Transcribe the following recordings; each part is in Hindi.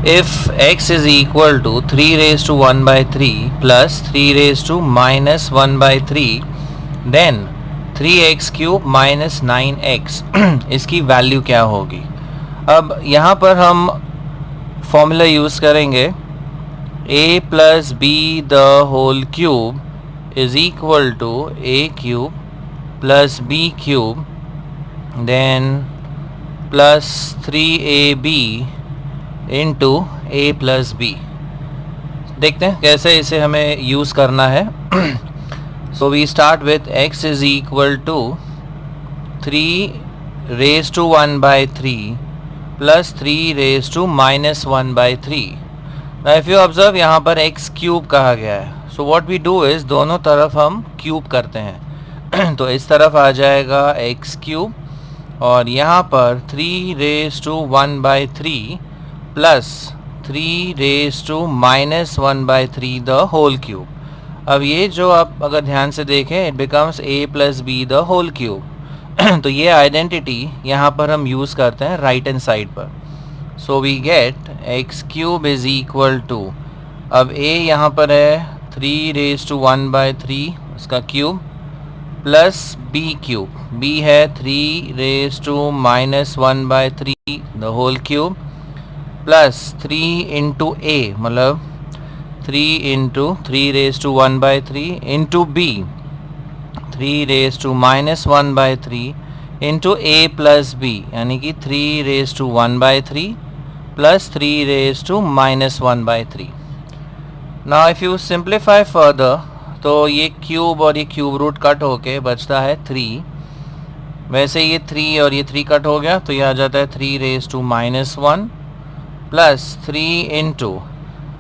if x is equal to 3 raised to 1 by 3 plus 3 raised to minus 1 by 3, then 3x cube minus 9x इसकी वैल्यू क्या होगी. अब यहाँ पर हम फॉर्मूला यूज़ करेंगे a plus B the whole cube is equal to a cube plus b cube then plus 3ab into a plus B. देखते हैं कैसे इसे हमें यूज़ करना है. So we start with x is equal to 3 raise to 1 by 3 plus 3 raise to minus 1 by 3. If you observe यहाँ पर x क्यूब कहा गया है. So what we do is दोनों तरफ हम क्यूब करते हैं. तो इस तरफ आ जाएगा x क्यूब और यहाँ पर 3 raise to 1 by 3 plus 3 raise to minus 1 by 3 the whole cube. अब ये जो आप अगर ध्यान से देखें it becomes a plus B the whole cube. तो ये आइडेंटिटी यहाँ पर हम यूज़ करते हैं राइट हैंड साइड पर. So we get x cube is equal to, अब a यहाँ पर है 3 रेज टू 1 बाई 3 उसका cube plus b cube, b है 3 raise to minus 1 by 3 the whole cube plus 3 into a मतलब 3 into 3 raise to 1 by 3 into b 3 raise to minus 1 by 3 into a plus b यानी कि 3 raise to 1 by 3 plus 3 raise to minus 1 by 3. Now if you simplify further तो ये क्यूब और ये क्यूब रूट कट होके बचता है 3. वैसे ये 3 और ये 3 कट हो गया तो ये आ जाता है 3 raise to minus 1 plus 3 into,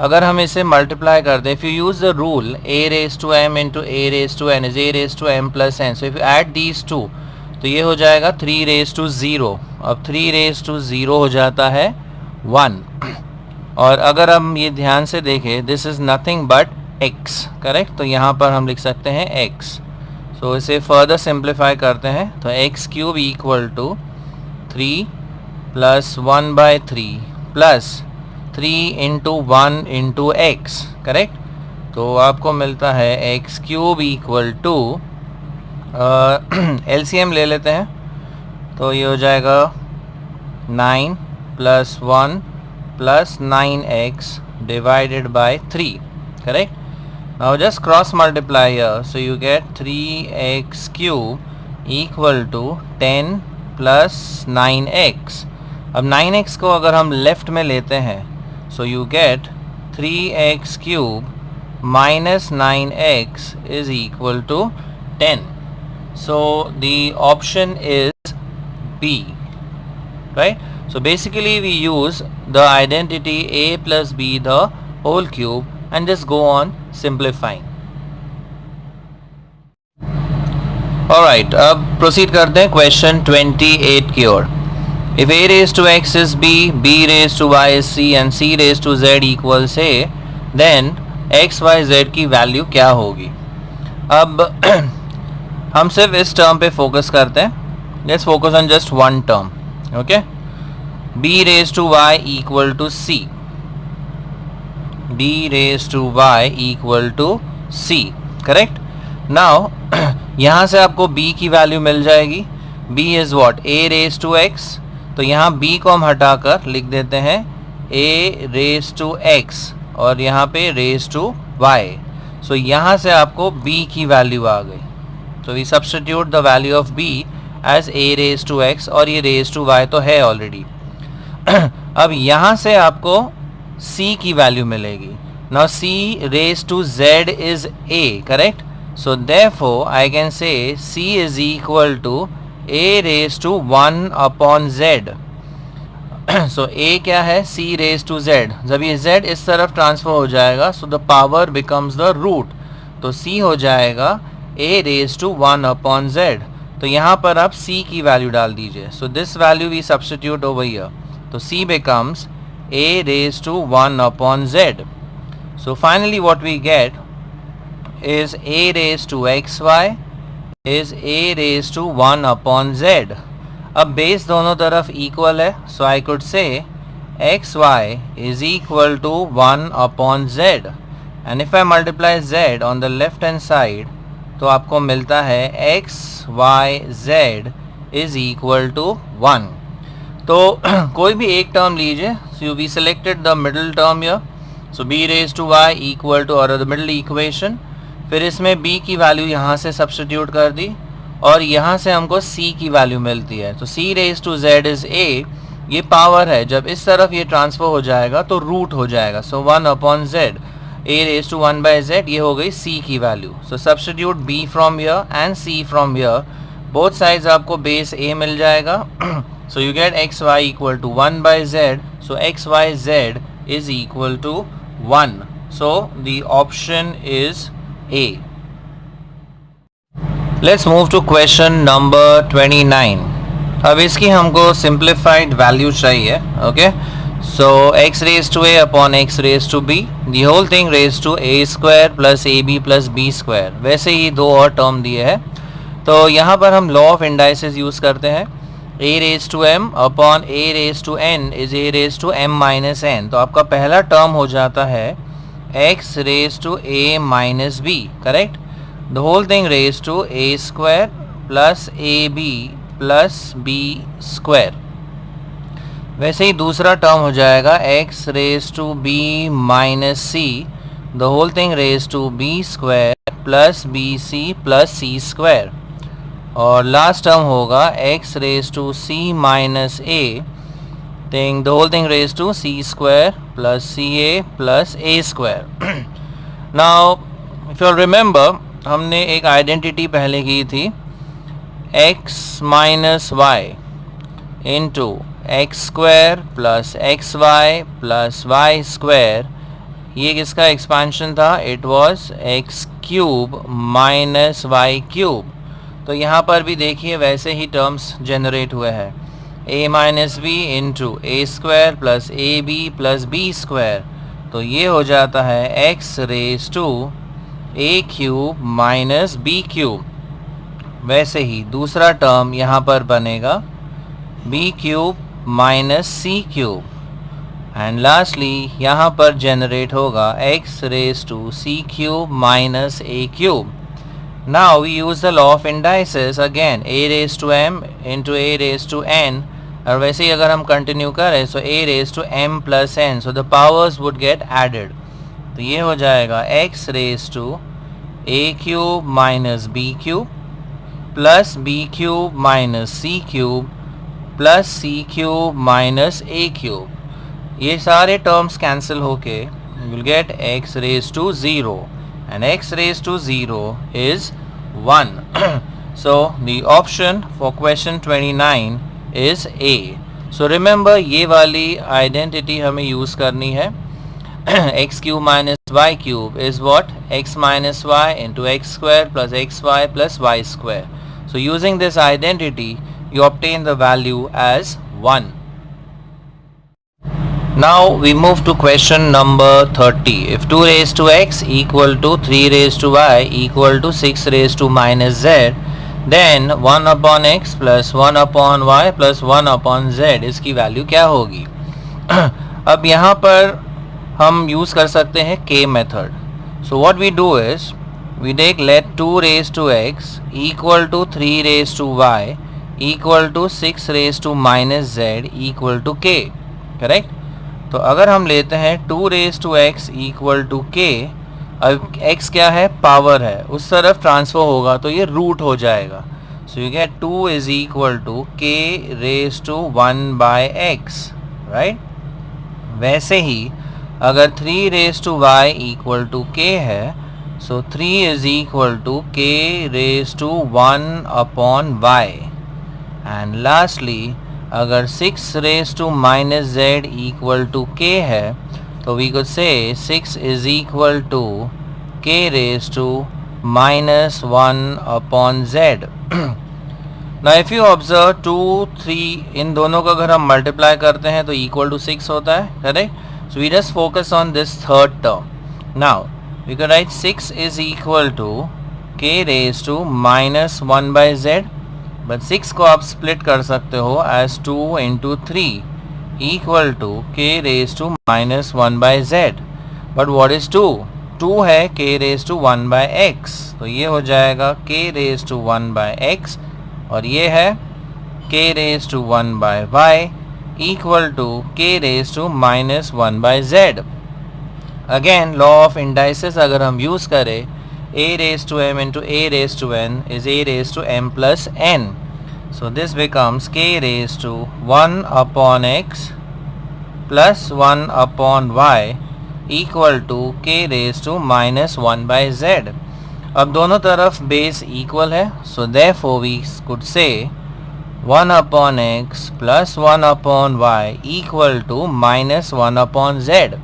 अगर हम इसे मल्टीप्लाई कर दें, if you use the rule a raise to m into a raise to n is a raise to m plus n. So if you add these two तो ये हो जाएगा 3 रेज टू 0. अब 3 रेज टू 0 हो जाता है 1. और अगर हम ये ध्यान से देखें this is nothing but x, correct. तो यहाँ पर हम लिख सकते हैं x. सो इसे फर्दर सिंप्लीफाई करते हैं तो x cube equal to 3 plus 1 by 3 plus 3 into 1 into x, correct. तो आपको मिलता है x cube equal to LCM ले लेते हैं तो ये हो जाएगा 9 plus 1 plus 9x divided by 3, correct. Now just cross multiply here so you get 3x cube equal to 10 plus 9x. अब 9x को अगर हम लेफ्ट में लेते हैं so you get 3x cube minus 9x is equal to 10. So the option is B, right? So basically we use the identity a plus b the whole cube and just go on simplifying. Alright, अब proceed करते हैं question 28 की ओर. If a raised to x is b, b raised to y is c and c raised to z equals a, then x y z की वैल्यू क्या होगी. अब हम सिर्फ इस टर्म पे फोकस करते हैं. Let's focus on just one term, okay? b raised to y equal to c, b raised to y equal to c, correct. now यहाँ से आपको b की वैल्यू मिल जाएगी. b is what, a raised to x. तो यहाँ b को हम हटाकर लिख देते हैं a raised to x और यहाँ पे raised to y. so यहाँ से आपको b की वैल्यू आ गई. so we substitute the value of b as a raised to x और ये raised to y तो है ऑलरेडी. अब यहाँ से आपको c की वैल्यू मिलेगी. Now c raised to z is a, correct. so therefore I can say c is equal to a raised to 1 upon z. so a क्या है, c raised to z. जब ये z इस तरफ ट्रांसफर हो जाएगा so the power becomes the root. तो c हो जाएगा a raised to 1 upon z. तो यहाँ पर आप c की वैल्यू डाल दीजिए. so this value we substitute over here. तो c becomes a raised to 1 upon z. so finally what we get is a raised to xy is a raised to 1 upon z. अब बेस दोनों तरफ इक्वल है so I could say xy is equal to 1 upon z, and if I multiply z on the left hand side तो आपको मिलता है x y z is equal to 1. तो कोई भी एक टर्म लीजिए. So we selected the middle term here, so b raised to y equal to, और the middle equation, फिर इसमें b की वैल्यू यहाँ से सब्स्टिट्यूट कर दी और यहाँ से हमको c की वैल्यू मिलती है. तो c raised to z is a, ये पावर है, जब इस तरफ ये ट्रांसफर हो जाएगा तो रूट हो जाएगा. सो 1 upon z, a raised to 1 by z, ये हो गई c की value. So substitute b from here and c from here, both sides आपको बेस a मिल जाएगा. So you get x y equal to 1 by z, so x y z is equal to 1. So the option is A. Let's move to question number 29. अब इसकी हमको सिंप्लीफाइड वैल्यू चाहिए. Okay, so x raise to a upon x raise to b, the whole thing raise to a square plus a b plus b square. वैसे ही दो और टर्म दिए हैं, तो यहाँ पर हम लॉ ऑफ इंडाइसेस यूज़ करते हैं. a raise to m upon a raise to n is a raise to m minus n. तो आपका पहला टर्म हो जाता है x raise to a minus b, correct. The whole thing raise to a square plus a b plus b square. वैसे ही दूसरा टर्म हो जाएगा x raise to b minus c, the whole thing raise to b square plus b c plus C square. और लास्ट टर्म होगा x raise to c minus a, thing the whole thing raise to c square plus c a plus a square. Now if you remember, हमने एक आइडेंटिटी पहले की थी, x minus y into x square plus x y plus y square. ये किसका एक्सपेंशन था? It was x cube minus y cube. तो यहाँ पर भी देखिए वैसे ही टर्म्स जनरेट हुए हैं, a minus b into a square plus a b plus b square. तो ये हो जाता है x raise to a cube minus b cube. वैसे ही दूसरा टर्म यहाँ पर बनेगा b cube minus c cube. And lastly यहाँ पर जनरेट होगा x raise to c cube minus a cube. Now we use the law of indices again, a raise to m into a raise to n. और वैसे ही अगर हम कंटिन्यू करें so a raise to m plus n, so the powers would get added. तो ये हो जाएगा x raise to a cube minus b cube plus b cube minus c cube plus c cube minus a cube. ये सारे टर्म्स कैंसिल होके you will get x raised to 0 and x raised to 0 is 1. So the option for question 29 is A. So remember ये वाली आइडेंटिटी हमें यूज़ करनी है. x cube minus y cube is what? x minus y into x square plus xy plus y square. So using this identity you obtain the value as 1. Now we move to question number 30. If 2 raised to x equal to 3 raised to y equal to 6 raised to minus z, then 1 upon x plus 1 upon y plus 1 upon z इसकी वैल्यू क्या होगी? अब यहाँ पर हम यूज़ कर सकते हैं k method. So what we do is we take let 2 raised to x equal to 3 raised to y equal to 6 raised to minus z equal to k. Correct. तो अगर हम लेते हैं 2 raised to x equal to k, अब x क्या है? पावर है, उस तरफ ट्रांसफर होगा तो ये रूट हो जाएगा. So you get 2 is equal to k raised to 1 by x, right. वैसे ही अगर 3 raised to y equal to k है, सो 3 is equal to k raised to 1 upon y. And lastly अगर 6 raised to minus z equal to k है, तो we could say 6 is equal to k raised to minus 1 upon z. Now if you observe 2, 3 इन दोनों का अगर हम मल्टीप्लाई करते हैं तो equal to 6 होता है, correct. So we just focus on this third term. Now we could write 6 is equal to k raised to minus 1 by z. But 6 को आप स्प्लिट कर सकते हो as 2 into 3 equal to k raised to minus 1 by z. But what is 2? 2 है k raised to 1 by x, तो ये हो जाएगा k raised to 1 by x, और ये है k raised to 1 by y equal to k raised to minus 1 by z. Again law of indices अगर हम यूज़ करें, a raised to m into a raised to n is a raised to m plus n. So this becomes k raised to 1 upon x plus 1 upon y equal to k raised to minus 1 by z. अब दोनों तरफ बेस इक्वल है, so therefore we could say 1 upon x plus 1 upon y equal to minus 1 upon z.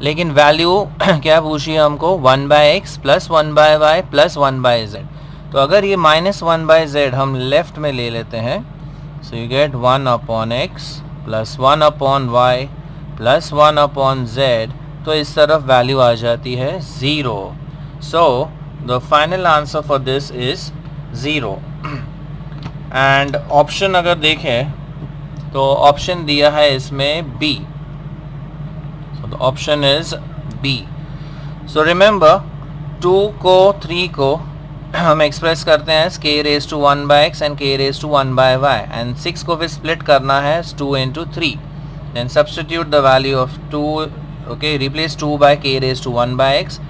लेकिन वैल्यू क्या पूछी है हमको, 1 by x plus 1 by y plus 1 by z. तो अगर ये माइनस 1 by z हम लेफ्ट में ले लेते हैं, so you gate 1 upon x plus 1 upon y plus 1 upon z, तो इस तरफ वैल्यू आ जाती है 0. So the final answer for this is 0. And option अगर देखें तो ऑप्शन दिया है इसमें B. So the option is B. So remember 2 को 3 को हम एक्सप्रेस करते हैं k raised to 1 by x and k raised to 1 by y, and 6 को भी स्प्लिट करना है 2 into 3. Then substitute the value of 2, okay, replace 2 by k raised to 1 by x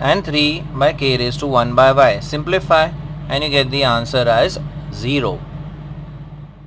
and 3 by k raised to 1 by y. Simplify and you get the answer as 0.